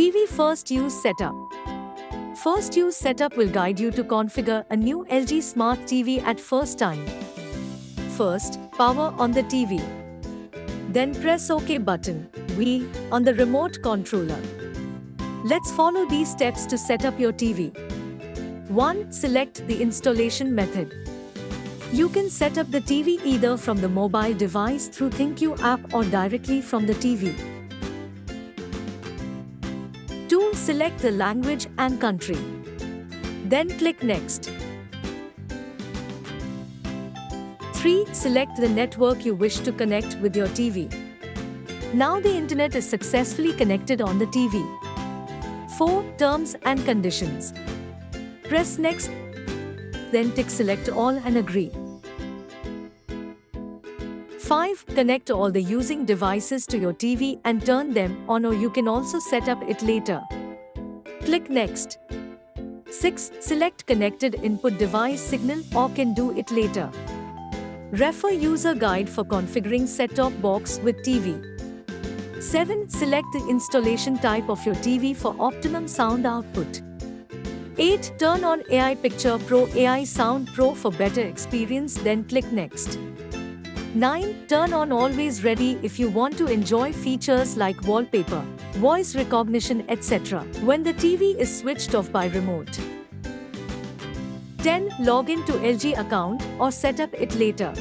TV First Use Setup. First Use Setup will guide you to configure a new LG Smart TV at first time. First, power on the TV. Then press OK button, wheel, on the remote controller. Let's follow these steps to set up your TV. 1. Select the installation method. You can set up the TV either from the mobile device through ThinkU app or directly from the TV. 2. Select the language and country. Then click Next. 3. Select the network you wish to connect with your TV. Now the internet is successfully connected on the TV. 4. Terms and conditions. Press Next, then tick Select All and agree. 5. Connect all the using devices to your TV and turn them on, or you can also set up it later. Click Next. 6. Select Connected Input Device Signal, or can do it later. Refer User Guide for configuring set-top box with TV. 7. Select the installation type of your TV for optimum sound output. 8. Turn on AI Picture Pro, AI Sound Pro for better experience, then click Next. 9. Turn on Always Ready if you want to enjoy features like wallpaper, voice recognition, etc. when the TV is switched off by remote. 10. Log in to LG account or set up it later.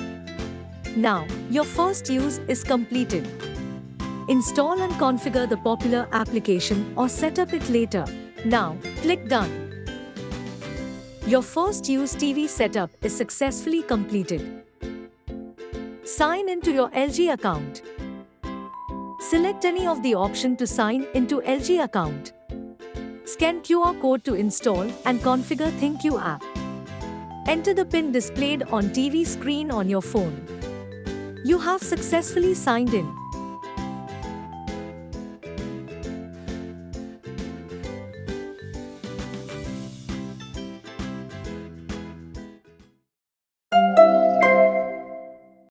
Now, your first use is completed. Install and configure the popular application or set up it later. Now, click Done. Your first use TV setup is successfully completed. Sign into your LG account. Select any of the option to sign into LG account. Scan QR code to install and configure ThinkU app. Enter the PIN displayed on TV screen on your phone. You have successfully signed in.